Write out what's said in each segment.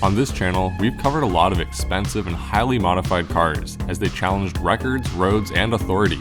On this channel, we've covered a lot of expensive and highly modified cars as they challenged records, roads, and authority.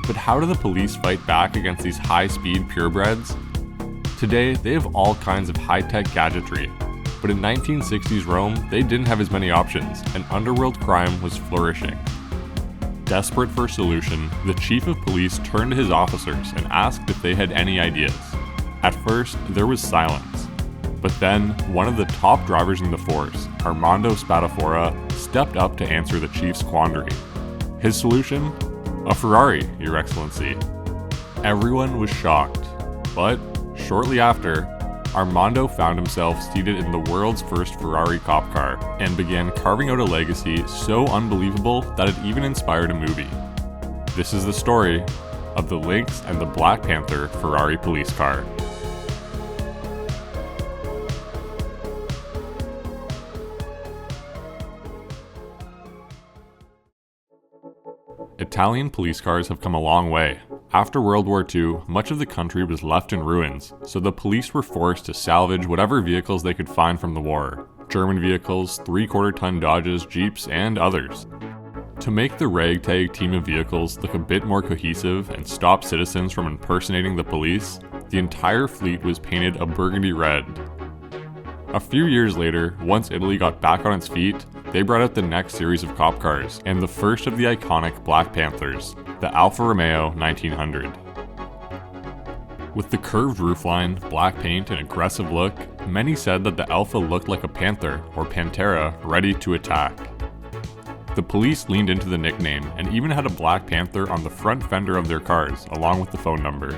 But how do the police fight back against these high-speed purebreds? Today, they have all kinds of high-tech gadgetry, but in 1960s Rome, they didn't have as many options, and underworld crime was flourishing. Desperate for a solution, the chief of police turned to his officers and asked if they had any ideas. At first, there was silence. But then, one of the top drivers in the force, Armando Spatafora, stepped up to answer the chief's quandary. His solution? A Ferrari, Your Excellency. Everyone was shocked, but shortly after, Armando found himself seated in the world's first Ferrari cop car and began carving out a legacy so unbelievable that it even inspired a movie. This is the story of the Lynx and the Black Panther Ferrari police car. Italian police cars have come a long way. After World War II, much of the country was left in ruins, so the police were forced to salvage whatever vehicles they could find from the war. German vehicles, 3/4-ton Dodges, Jeeps, and others. To make the ragtag team of vehicles look a bit more cohesive and stop citizens from impersonating the police, the entire fleet was painted a burgundy red. A few years later, once Italy got back on its feet, they brought out the next series of cop cars, and the first of the iconic Black Panthers, the Alfa Romeo 1900. With the curved roofline, black paint, and aggressive look, many said that the Alfa looked like a panther, or Pantera, ready to attack. The police leaned into the nickname, and even had a Black Panther on the front fender of their cars, along with the phone number.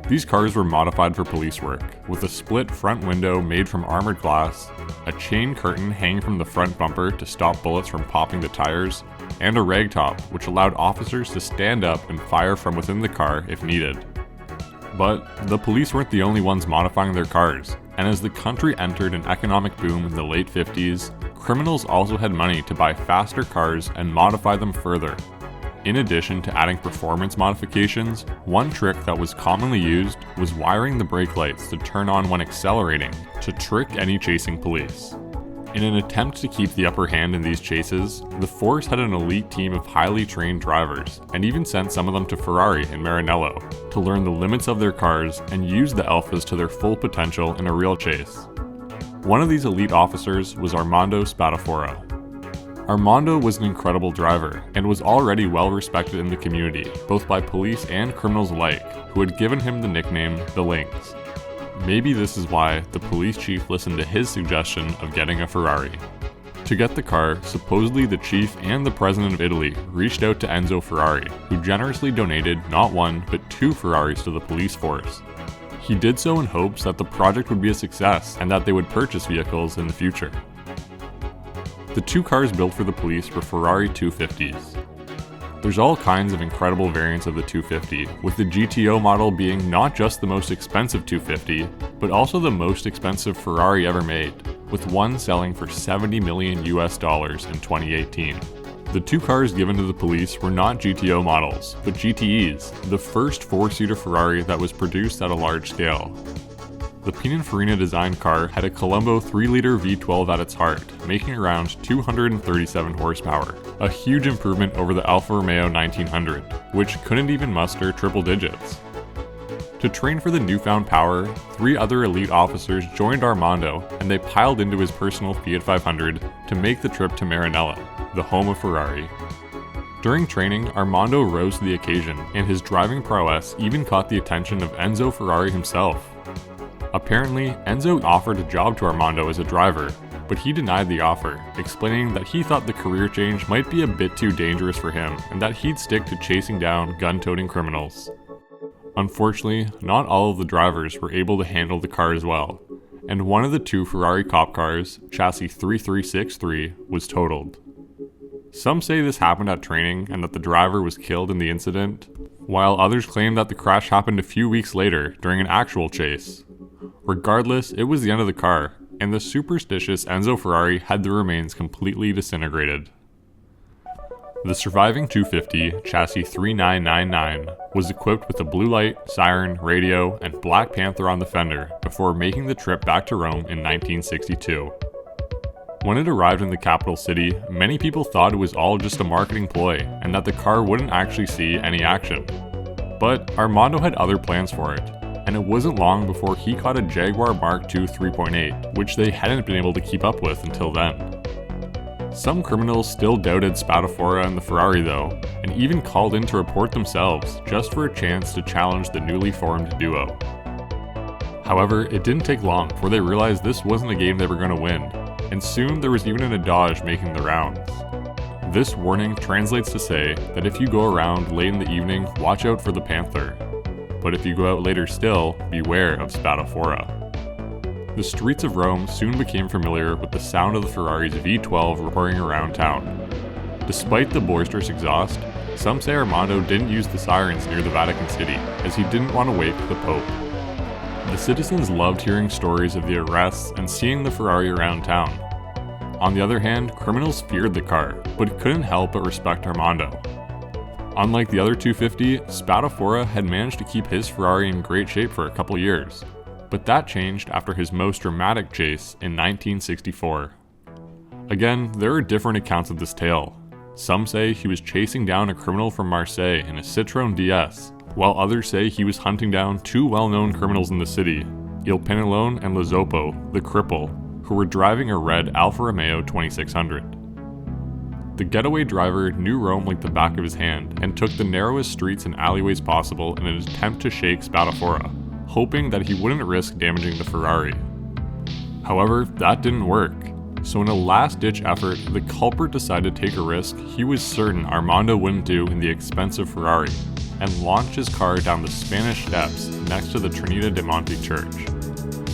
These cars were modified for police work, with a split front window made from armored glass, a chain curtain hanging from the front bumper to stop bullets from popping the tires, and a ragtop which allowed officers to stand up and fire from within the car if needed. But the police weren't the only ones modifying their cars, and as the country entered an economic boom in the late 50s, criminals also had money to buy faster cars and modify them further. In addition to adding performance modifications, one trick that was commonly used was wiring the brake lights to turn on when accelerating to trick any chasing police. In an attempt to keep the upper hand in these chases, the force had an elite team of highly trained drivers, and even sent some of them to Ferrari and Maranello to learn the limits of their cars and use the Alfas to their full potential in a real chase. One of these elite officers was Armando Spatafora. Armando was an incredible driver, and was already well respected in the community, both by police and criminals alike, who had given him the nickname the Lynx. Maybe this is why the police chief listened to his suggestion of getting a Ferrari. To get the car, supposedly the chief and the president of Italy reached out to Enzo Ferrari, who generously donated not one, but 2 Ferraris to the police force. He did so in hopes that the project would be a success, and that they would purchase vehicles in the future. The 2 cars built for the police were Ferrari 250s. There's all kinds of incredible variants of the 250, with the GTO model being not just the most expensive 250, but also the most expensive Ferrari ever made, with one selling for $70 million in 2018. The 2 cars given to the police were not GTO models, but GTEs, the first 4-seater Ferrari that was produced at a large scale. The Pininfarina designed car had a Colombo 3-liter V12 at its heart, making around 237 horsepower, a huge improvement over the Alfa Romeo 1900, which couldn't even muster triple digits. To train for the newfound power, 3 other elite officers joined Armando, and they piled into his personal Fiat 500 to make the trip to Maranello, the home of Ferrari. During training, Armando rose to the occasion, and his driving prowess even caught the attention of Enzo Ferrari himself. Apparently, Enzo offered a job to Armando as a driver, but he denied the offer, explaining that he thought the career change might be a bit too dangerous for him and that he'd stick to chasing down gun-toting criminals. Unfortunately, not all of the drivers were able to handle the car as well, and one of the 2 Ferrari cop cars, chassis 3363, was totaled. Some say this happened at training and that the driver was killed in the incident, while others claim that the crash happened a few weeks later during an actual chase. Regardless, it was the end of the car, and the superstitious Enzo Ferrari had the remains completely disintegrated. The surviving 250, chassis 3999, was equipped with a blue light, siren, radio, and Black Panther on the fender before making the trip back to Rome in 1962. When it arrived in the capital city, many people thought it was all just a marketing ploy and that the car wouldn't actually see any action. But Armando had other plans for it, and it wasn't long before he caught a Jaguar Mark II 3.8, which they hadn't been able to keep up with until then. Some criminals still doubted Spatafora and the Ferrari though, and even called in to report themselves just for a chance to challenge the newly formed duo. However, it didn't take long before they realized this wasn't a game they were going to win, and soon there was even an Dodge making the rounds. This warning translates to say that if you go around late in the evening, watch out for the Panther, but if you go out later still, beware of Spatafora. The streets of Rome soon became familiar with the sound of the Ferrari's V12 roaring around town. Despite the boisterous exhaust, some say Armando didn't use the sirens near the Vatican City, as he didn't want to wake the Pope. The citizens loved hearing stories of the arrests and seeing the Ferrari around town. On the other hand, criminals feared the car, but couldn't help but respect Armando. Unlike the other 250, Spatafora had managed to keep his Ferrari in great shape for a couple years. But that changed after his most dramatic chase in 1964. Again, there are different accounts of this tale. Some say he was chasing down a criminal from Marseille in a Citroën DS, while others say he was hunting down two well-known criminals in the city, Il Penelone and Lizzopo, the cripple, who were driving a red Alfa Romeo 2600. The getaway driver knew Rome like the back of his hand and took the narrowest streets and alleyways possible in an attempt to shake Spatafora, hoping that he wouldn't risk damaging the Ferrari. However, that didn't work, so in a last-ditch effort, the culprit decided to take a risk he was certain Armando wouldn't do in the expensive Ferrari, and launched his car down the Spanish Steps next to the Trinita de Monte church.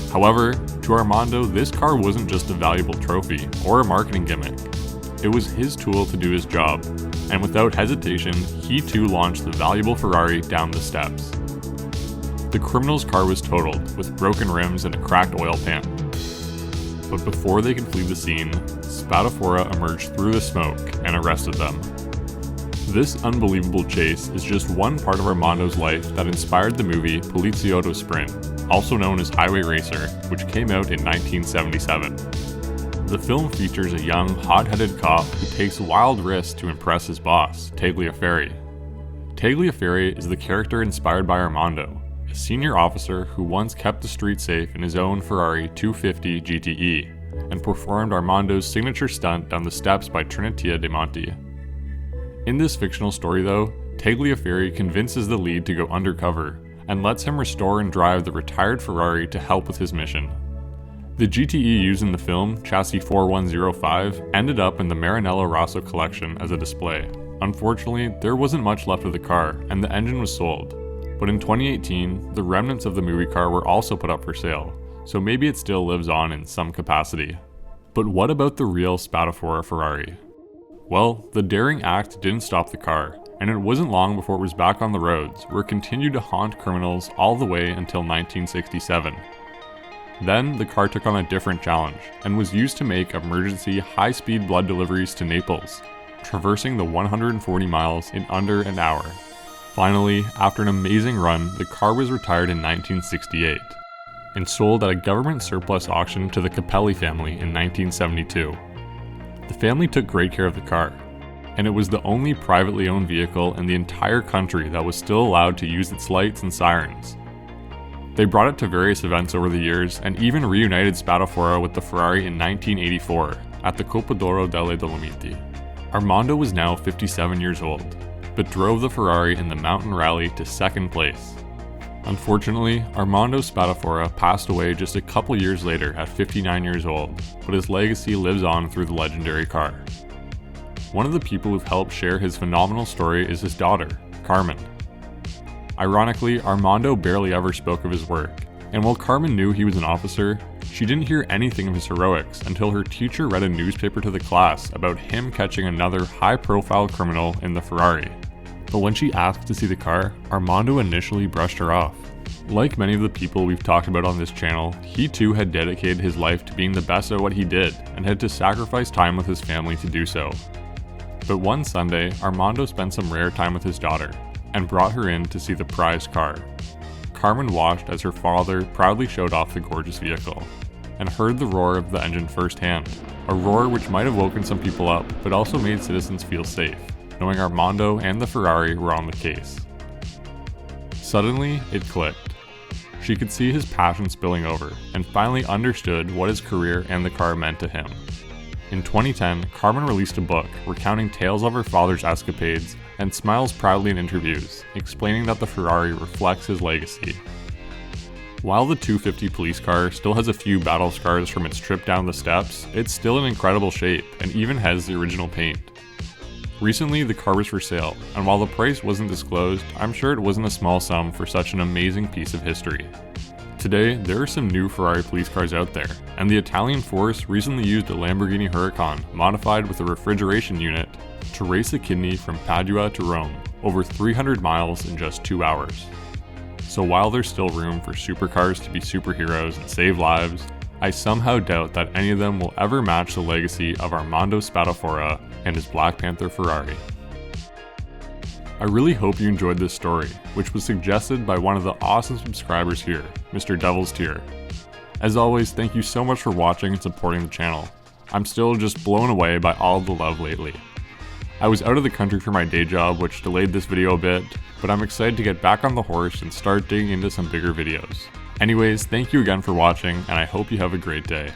However, to Armando, this car wasn't just a valuable trophy or a marketing gimmick. It was his tool to do his job, and without hesitation, he too launched the valuable Ferrari down the steps. The criminal's car was totaled, with broken rims and a cracked oil pan. But before they could flee the scene, Spatafora emerged through the smoke and arrested them. This unbelievable chase is just one part of Armando's life that inspired the movie Poliziotto Sprint, also known as Highway Racer, which came out in 1977. The film features a young, hot-headed cop who takes wild risks to impress his boss, Tagliaferri. Tagliaferri is the character inspired by Armando, a senior officer who once kept the street safe in his own Ferrari 250 GTE, and performed Armando's signature stunt down the steps by Trinita de Monte. In this fictional story though, Tagliaferri convinces the lead to go undercover, and lets him restore and drive the retired Ferrari to help with his mission. The GTE used in the film, chassis 4105, ended up in the Maranello Rosso collection as a display. Unfortunately, there wasn't much left of the car, and the engine was sold. But in 2018, the remnants of the movie car were also put up for sale, so maybe it still lives on in some capacity. But what about the real Spatafora Ferrari? Well, the daring act didn't stop the car, and it wasn't long before it was back on the roads, where it continued to haunt criminals all the way until 1967. Then, the car took on a different challenge, and was used to make emergency high-speed blood deliveries to Naples, traversing the 140 miles in under an hour. Finally, after an amazing run, the car was retired in 1968, and sold at a government surplus auction to the Capelli family in 1972. The family took great care of the car, and it was the only privately owned vehicle in the entire country that was still allowed to use its lights and sirens. They brought it to various events over the years, and even reunited Spatafora with the Ferrari in 1984 at the Coppa d'Oro delle Dolomiti. Armando was now 57 years old, but drove the Ferrari in the mountain rally to second place. Unfortunately, Armando Spatafora passed away just a couple years later at 59 years old, but his legacy lives on through the legendary car. One of the people who've helped share his phenomenal story is his daughter, Carmen. Ironically, Armando barely ever spoke of his work, and while Carmen knew he was an officer, she didn't hear anything of his heroics until her teacher read a newspaper to the class about him catching another high-profile criminal in the Ferrari. But when she asked to see the car, Armando initially brushed her off. Like many of the people we've talked about on this channel, he too had dedicated his life to being the best at what he did, and had to sacrifice time with his family to do so. But one Sunday, Armando spent some rare time with his daughter and brought her in to see the prized car. Carmen watched as her father proudly showed off the gorgeous vehicle and heard the roar of the engine firsthand, a roar which might have woken some people up but also made citizens feel safe, knowing Armando and the Ferrari were on the case. Suddenly, it clicked. She could see his passion spilling over and finally understood what his career and the car meant to him. In 2010, Carmen released a book recounting tales of her father's escapades and smiles proudly in interviews, explaining that the Ferrari reflects his legacy. While the 250 police car still has a few battle scars from its trip down the steps, it's still in incredible shape and even has the original paint. Recently, the car was for sale, and while the price wasn't disclosed, I'm sure it wasn't a small sum for such an amazing piece of history. Today, there are some new Ferrari police cars out there, and the Italian force recently used a Lamborghini Huracan modified with a refrigeration unit to race a kidney from Padua to Rome, over 300 miles in just 2 hours. So while there's still room for supercars to be superheroes and save lives, I somehow doubt that any of them will ever match the legacy of Armando Spatafora and his Black Panther Ferrari. I really hope you enjoyed this story, which was suggested by one of the awesome subscribers here, Mr. Devil's Tier. As always, thank you so much for watching and supporting the channel. I'm still just blown away by all the love lately. I was out of the country for my day job, which delayed this video a bit, but I'm excited to get back on the horse and start digging into some bigger videos. Anyways, thank you again for watching, and I hope you have a great day.